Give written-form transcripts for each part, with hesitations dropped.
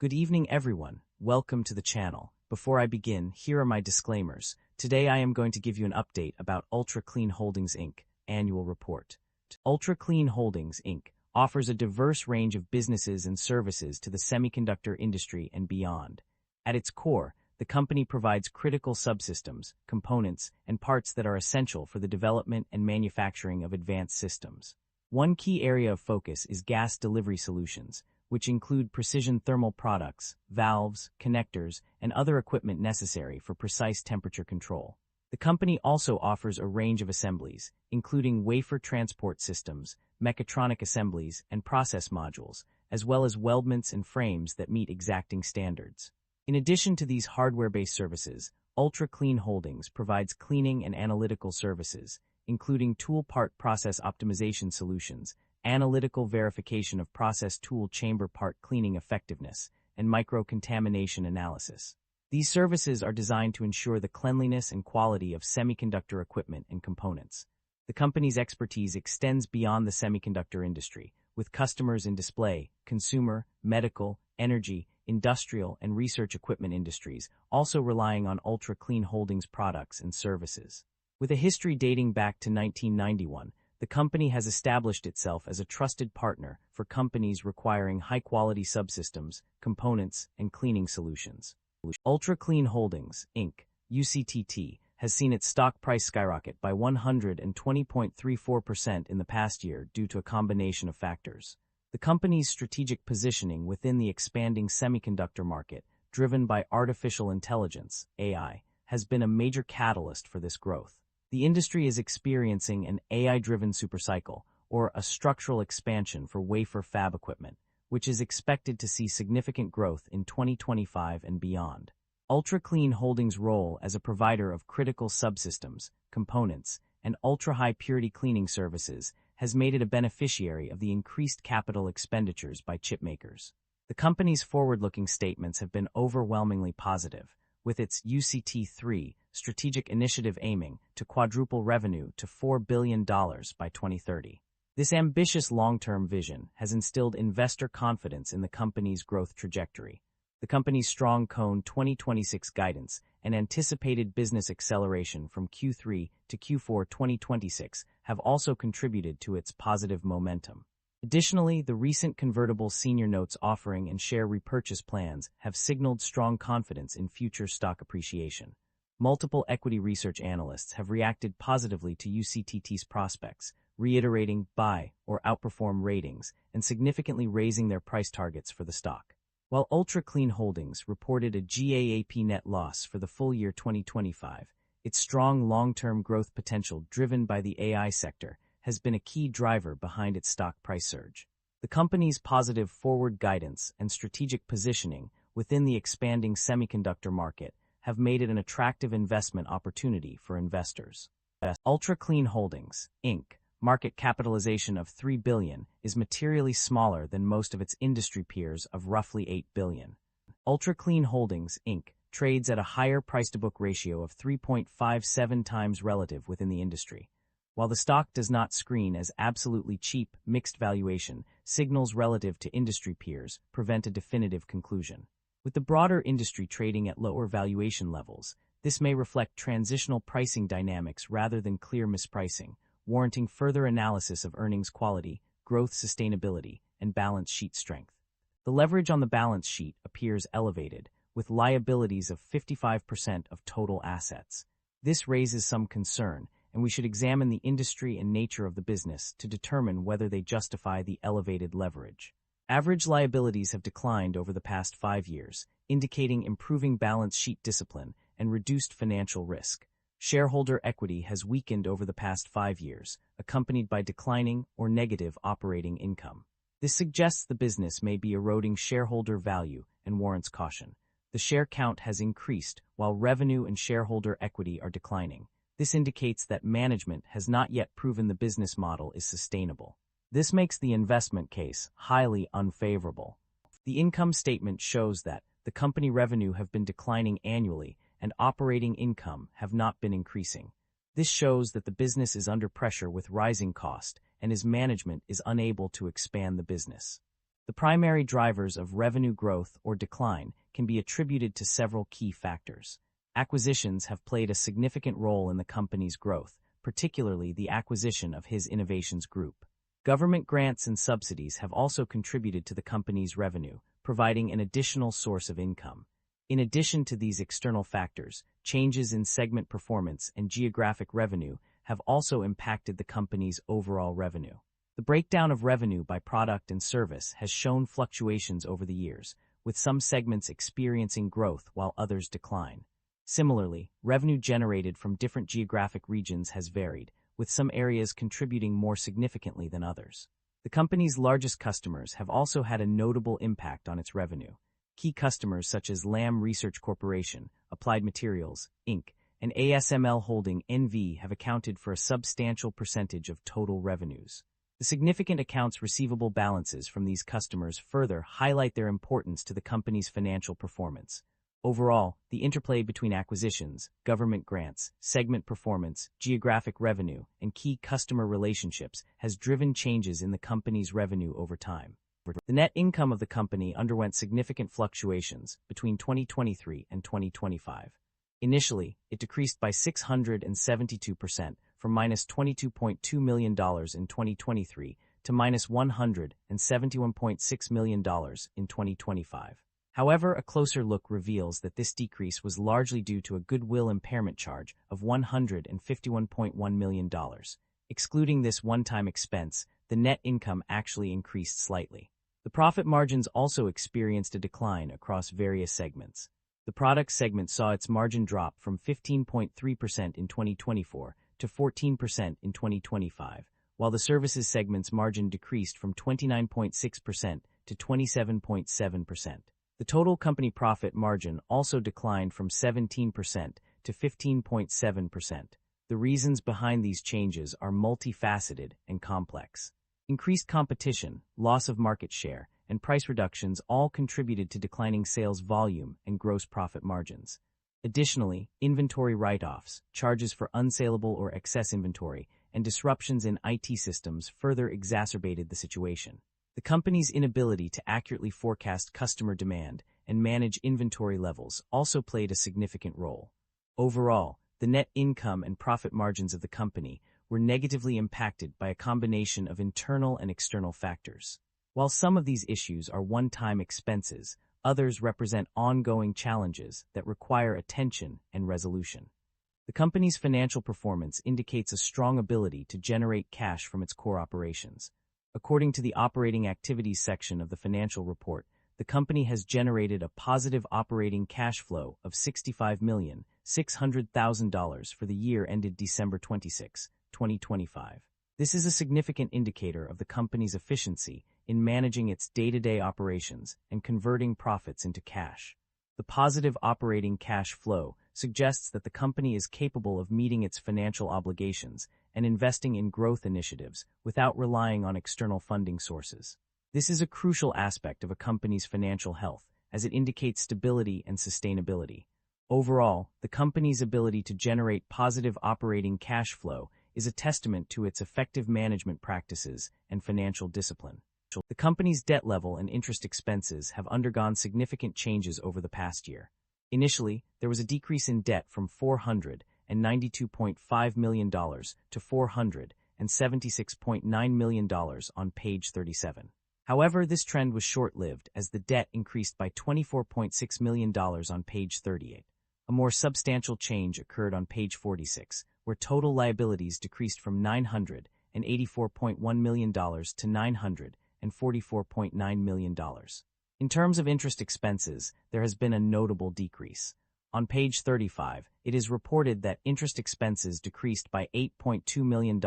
Good evening, everyone. Welcome to the channel. Before I begin, here are my disclaimers. Today I am going to give you an update about Ultra Clean Holdings Inc. annual report. Ultra Clean Holdings Inc. offers a diverse range of businesses and services to the semiconductor industry and beyond. At its core, the company provides critical subsystems, components, and parts that are essential for the development and manufacturing of advanced systems. One key area of focus is gas delivery solutions, which include precision thermal products, valves, connectors, and other equipment necessary for precise temperature control. The company also offers a range of assemblies, including wafer transport systems, mechatronic assemblies, and process modules, as well as weldments and frames that meet exacting standards. In addition to these hardware-based services, Ultra Clean Holdings provides cleaning and analytical services, including tool part process optimization solutions, analytical verification of process tool chamber part cleaning effectiveness, and microcontamination analysis. These services are designed to ensure the cleanliness and quality of semiconductor equipment and components. The company's expertise extends beyond the semiconductor industry, with customers in display, consumer, medical, energy, industrial, and research equipment industries also relying on Ultra Clean Holdings products and services. With a history dating back to 1991, the company has established itself as a trusted partner for companies requiring high-quality subsystems, components, and cleaning solutions. Ultra Clean Holdings, Inc., UCTT, has seen its stock price skyrocket by 120.34% in the past year due to a combination of factors. The company's strategic positioning within the expanding semiconductor market, driven by artificial intelligence, AI, has been a major catalyst for this growth. The industry is experiencing an AI-driven supercycle, or a structural expansion for wafer fab equipment, which is expected to see significant growth in 2025 and beyond. Ultra Clean Holdings' role as a provider of critical subsystems, components, and ultra-high purity cleaning services has made it a beneficiary of the increased capital expenditures by chipmakers. The company's forward-looking statements have been overwhelmingly positive, with its UCT3 strategic initiative aiming to quadruple revenue to $4 billion by 2030. This ambitious long-term vision has instilled investor confidence in the company's growth trajectory. The company's strong Cone 2026 guidance and anticipated business acceleration from Q3 to Q4 2026 have also contributed to its positive momentum. Additionally, the recent convertible senior notes offering and share repurchase plans have signaled strong confidence in future stock appreciation. Multiple equity research analysts have reacted positively to UCTT's prospects, reiterating buy or outperform ratings and significantly raising their price targets for the stock. While Ultra Clean Holdings reported a GAAP net loss for the full year 2025, its strong long-term growth potential driven by the AI sector has been a key driver behind its stock price surge. The company's positive forward guidance and strategic positioning within the expanding semiconductor market have made it an attractive investment opportunity for investors. Ultra Clean Holdings, Inc., market capitalization of $3 billion is materially smaller than most of its industry peers of roughly $8 billion. Ultra Clean Holdings, Inc., trades at a higher price-to-book ratio of 3.57 times relative within the industry. While the stock does not screen as absolutely cheap, mixed valuation, signals relative to industry peers prevent a definitive conclusion. With the broader industry trading at lower valuation levels, this may reflect transitional pricing dynamics rather than clear mispricing, warranting further analysis of earnings quality, growth sustainability, and balance sheet strength. The leverage on the balance sheet appears elevated, with liabilities of 55% of total assets. This raises some concern, and we should examine the industry and nature of the business to determine whether they justify the elevated leverage. Average liabilities have declined over the past 5 years, indicating improving balance sheet discipline and reduced financial risk. Shareholder equity has weakened over the past 5 years, accompanied by declining or negative operating income. This suggests the business may be eroding shareholder value and warrants caution. The share count has increased while revenue and shareholder equity are declining. This indicates that management has not yet proven the business model is sustainable. This makes the investment case highly unfavorable. The income statement shows that the company revenue have been declining annually and operating income have not been increasing. This shows that the business is under pressure with rising cost and its management is unable to expand the business. The primary drivers of revenue growth or decline can be attributed to several key factors. Acquisitions have played a significant role in the company's growth, particularly the acquisition of His Innovations Group. Government grants and subsidies have also contributed to the company's revenue, providing an additional source of income. In addition to these external factors, changes in segment performance and geographic revenue have also impacted the company's overall revenue. The breakdown of revenue by product and service has shown fluctuations over the years, with some segments experiencing growth while others decline. Similarly, revenue generated from different geographic regions has varied, with some areas contributing more significantly than others. The company's largest customers have also had a notable impact on its revenue. Key customers such as Lam Research Corporation, Applied Materials, Inc., and ASML Holding N.V. have accounted for a substantial percentage of total revenues. The significant accounts receivable balances from these customers further highlight their importance to the company's financial performance. Overall, the interplay between acquisitions, government grants, segment performance, geographic revenue, and key customer relationships has driven changes in the company's revenue over time. The net income of the company underwent significant fluctuations between 2023 and 2025. Initially, it decreased by 672%, from $-22.2 million in 2023 to $-171.6 million in 2025. However, a closer look reveals that this decrease was largely due to a goodwill impairment charge of $151.1 million. Excluding this one-time expense, the net income actually increased slightly. The profit margins also experienced a decline across various segments. The product segment saw its margin drop from 15.3% in 2024 to 14% in 2025, while the services segment's margin decreased from 29.6% to 27.7%. The total company profit margin also declined from 17% to 15.7%. The reasons behind these changes are multifaceted and complex. Increased competition, loss of market share, and price reductions all contributed to declining sales volume and gross profit margins. Additionally, inventory write-offs, charges for unsaleable or excess inventory, and disruptions in IT systems further exacerbated the situation. The company's inability to accurately forecast customer demand and manage inventory levels also played a significant role. Overall, the net income and profit margins of the company were negatively impacted by a combination of internal and external factors. While some of these issues are one-time expenses, others represent ongoing challenges that require attention and resolution. The company's financial performance indicates a strong ability to generate cash from its core operations. According to the operating activities section of the financial report, the company has generated a positive operating cash flow of $65,600,000 for the year ended December 26, 2025. This is a significant indicator of the company's efficiency in managing its day-to-day operations and converting profits into cash. The positive operating cash flow suggests that the company is capable of meeting its financial obligations and investing in growth initiatives without relying on external funding sources. This is a crucial aspect of a company's financial health, as it indicates stability and sustainability. Overall, the company's ability to generate positive operating cash flow is a testament to its effective management practices and financial discipline. The company's debt level and interest expenses have undergone significant changes over the past year. Initially, there was a decrease in debt from $492.5 million to $476.9 million on page 37. However, this trend was short-lived as the debt increased by $24.6 million on page 38. A more substantial change occurred on page 46, where total liabilities decreased from $984.1 million to $944.9 million. In terms of interest expenses, there has been a notable decrease. On page 35, it is reported that interest expenses decreased by $8.2 million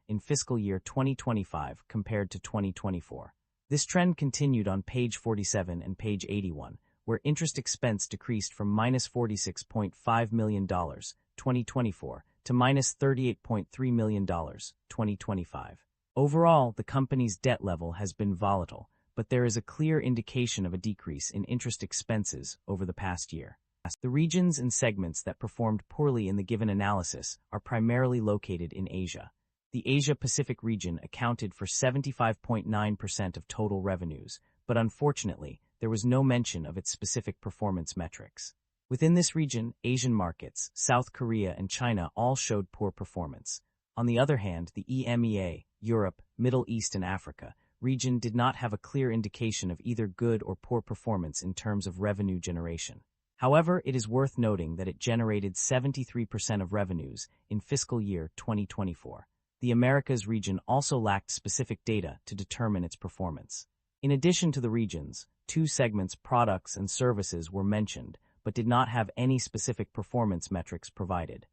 in fiscal year 2025 compared to 2024. This trend continued on page 47 and page 81, where interest expense decreased from $-46.5 million, 2024, to $-38.3 million, 2025. Overall, the company's debt level has been volatile, but there is a clear indication of a decrease in interest expenses over the past year. The regions and segments that performed poorly in the given analysis are primarily located in Asia. The Asia-Pacific region accounted for 75.9% of total revenues, but unfortunately, there was no mention of its specific performance metrics. Within this region, Asian markets, South Korea and China all showed poor performance. On the other hand, the EMEA, Europe, Middle East and Africa, region did not have a clear indication of either good or poor performance in terms of revenue generation. However, it is worth noting that it generated 73% of revenues in fiscal year 2024. The Americas region also lacked specific data to determine its performance. In addition to the regions, two segments, products and services, were mentioned, but did not have any specific performance metrics provided.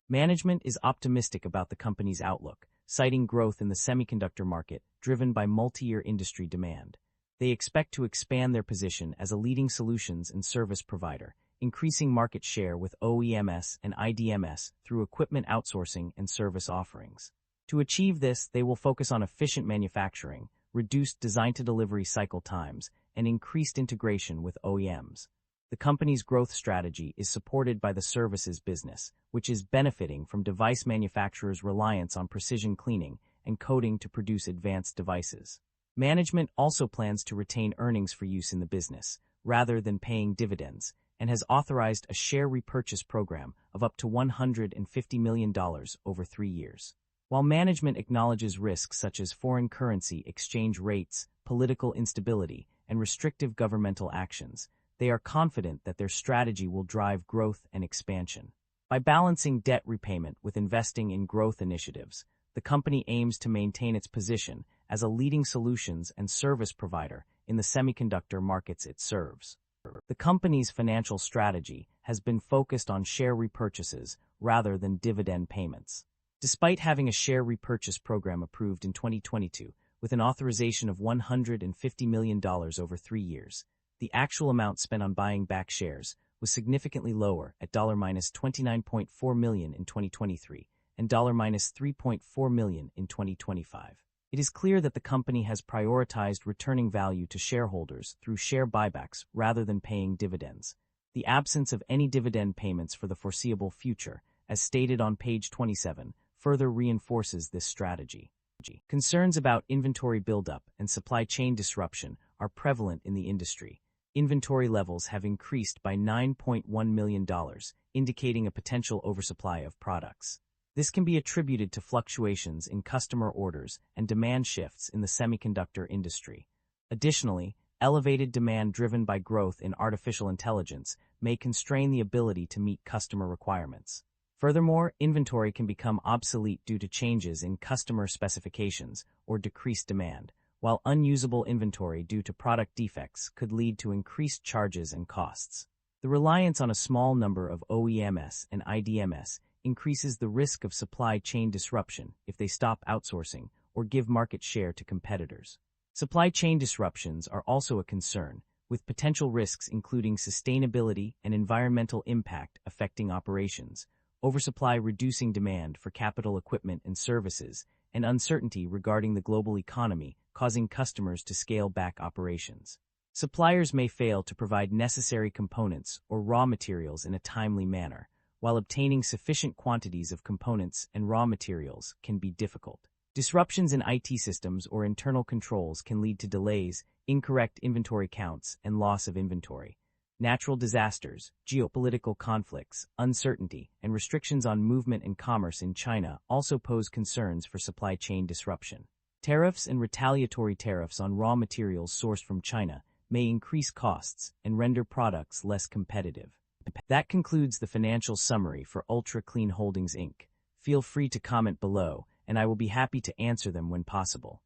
Management is optimistic about the company's outlook, citing growth in the semiconductor market driven by multi-year industry demand. They expect to expand their position as a leading solutions and service provider, increasing market share with OEMs and IDMs through equipment outsourcing and service offerings. To achieve this, they will focus on efficient manufacturing, reduced design-to-delivery cycle times, and increased integration with OEMs. The company's growth strategy is supported by the services business, which is benefiting from device manufacturers' reliance on precision cleaning and coating to produce advanced devices. Management also plans to retain earnings for use in the business, rather than paying dividends, and has authorized a share repurchase program of up to $150 million over 3 years. While management acknowledges risks such as foreign currency exchange rates, political instability, and restrictive governmental actions, they are confident that their strategy will drive growth and expansion. By balancing debt repayment with investing in growth initiatives, the company aims to maintain its position as a leading solutions and service provider in the semiconductor markets it serves. The company's financial strategy has been focused on share repurchases rather than dividend payments. Despite having a share repurchase program approved in 2022 with an authorization of $150 million over 3 years, the actual amount spent on buying back shares was significantly lower at $29.4 million in 2023 and $3.4 million in 2025. It is clear that the company has prioritized returning value to shareholders through share buybacks rather than paying dividends. The absence of any dividend payments for the foreseeable future, as stated on page 27, further reinforces this strategy. Concerns about inventory buildup and supply chain disruption are prevalent in the industry. Inventory levels have increased by $9.1 million, indicating a potential oversupply of products. This can be attributed to fluctuations in customer orders and demand shifts in the semiconductor industry. Additionally, elevated demand driven by growth in artificial intelligence may constrain the ability to meet customer requirements. Furthermore, inventory can become obsolete due to changes in customer specifications or decreased demand, while unusable inventory due to product defects could lead to increased charges and costs. The reliance on a small number of OEMs and IDMs increases the risk of supply chain disruption if they stop outsourcing or give market share to competitors. Supply chain disruptions are also a concern, with potential risks including sustainability and environmental impact affecting operations, oversupply reducing demand for capital equipment and services, and uncertainty regarding the global economy causing customers to scale back operations. Suppliers may fail to provide necessary components or raw materials in a timely manner, while obtaining sufficient quantities of components and raw materials can be difficult. Disruptions in IT systems or internal controls can lead to delays, incorrect inventory counts, and loss of inventory. Natural disasters, geopolitical conflicts, uncertainty, and restrictions on movement and commerce in China also pose concerns for supply chain disruption. Tariffs and retaliatory tariffs on raw materials sourced from China may increase costs and render products less competitive. That concludes the financial summary for Ultra Clean Holdings Inc. Feel free to comment below, and I will be happy to answer them when possible.